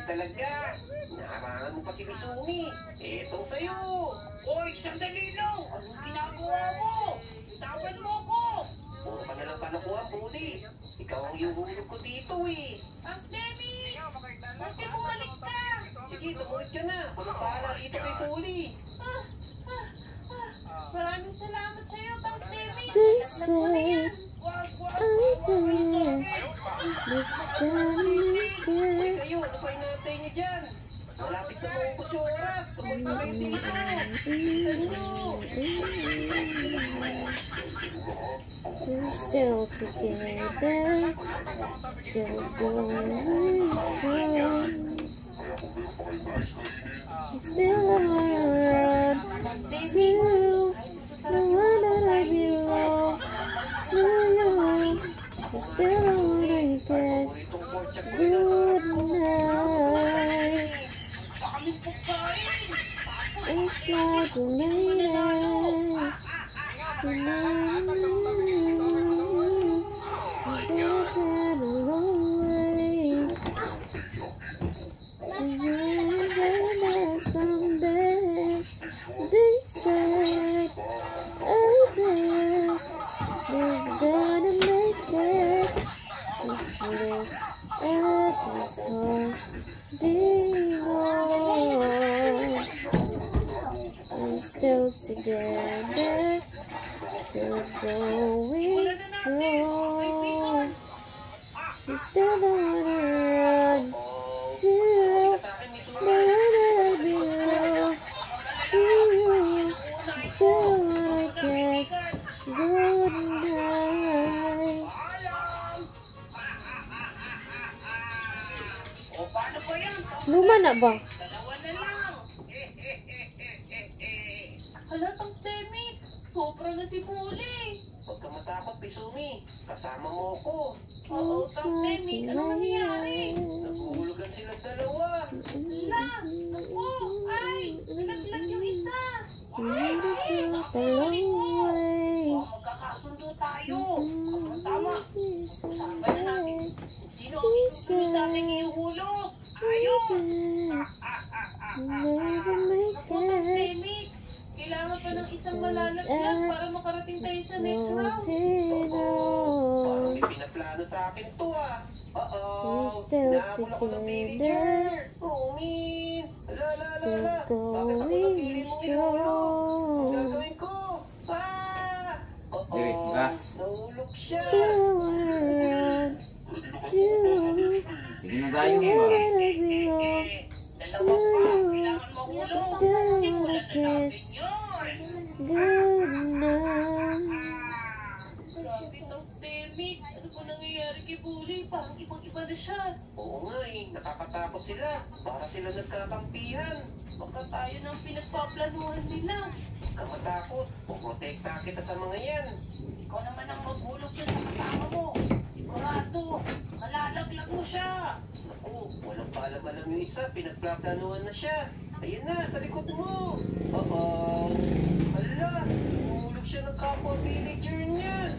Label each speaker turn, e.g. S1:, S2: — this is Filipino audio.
S1: talaga. Naharangan mo pa si Misumi. Etong sa'yo.
S2: Hoy, sandali lang! Anong ginagawa mo? Tawan mo ko!
S1: Puro ka nalang kanakuha, Bully. Ikaw ang iuhulog ko dito eh.
S2: Ang Demi! Bakit bumalik ka?
S1: Sige, tumulit ka na. Walang pahala rito kay Bully.
S2: Maraming salamat sa'yo, Tang Demi.
S3: They said
S2: Wag, wag,
S3: I will
S1: Hoy kayo, ano pa inantay niyo dyan? Malapit na maubos yung oras. Tumulit na kayo dito. Bilisan nyo.
S3: We're still together, still going strong. Still wanna run to the one that I belong to you. Still wanna kiss good night. It's like we made it. We made it. Someday they said, oh babe, we're gonna make it. So split at this whole deal. We're still together, still going strong. We still don't wanna run to the one that I belong to you. We still wanna kiss good night.
S2: O, paano ba yan?
S3: Luma na ba?
S2: Dalawa na lang. Hala, Tang Demi. Sobra na si Bully.
S1: Huwag ka matakot, Misumi. Kasama mo ako.
S2: Oo, Tang Demi. Ano nangyayari?
S1: Naguhulugan silang dalawa.
S2: La! Naku! Ay! Nalaglag yung isa!
S3: We need to take a long way.
S2: Magkakasundo tayo. Tama. Sabay na natin. Sino ang isusunod sa ating iuhulog? Ayos!
S3: Never make
S2: Naku, Tang
S3: it.
S2: Demi. Kailangan pa ng isang malalaglag para makarating tayo sa next round.
S1: Parang may pinaplano sa akin to ah.
S3: We're still
S1: Nahabol ako ng villager. Min. Ala, ala, ala,
S3: Still
S1: ala. Bakit ako
S3: going
S1: napili mong ihulog? Ang
S3: strong.
S1: gagawin ko? Ah!
S4: Diri, gas.
S1: Nahulog siya.
S3: Still wanna run to
S4: Sige na tayo
S3: the
S4: mo.
S3: one that I belong to you. Still wanna kiss good night.
S2: Grabe, Tang Demi. Ano ba nangyayari kay Bully? Parang ibang-iba na siya.
S1: Oo nga eh, nakakatakot sila. Para sila nagkakampihan.
S2: Baka tayo nang pinagpaplanuhan nila.
S1: Huwag ka matakot. Puprotekta kita sa mga yan.
S2: Ikaw naman ang maghulog dyan sa kasama mo. Sigurado, malalaglag mo siya.
S1: Naku, walang paalam-alam yung isa. Pinagplaplanuhan na siya. Ayun na, sa likod mo. Uh-oh. Hala, nahulog siya ng kapwa villager niya.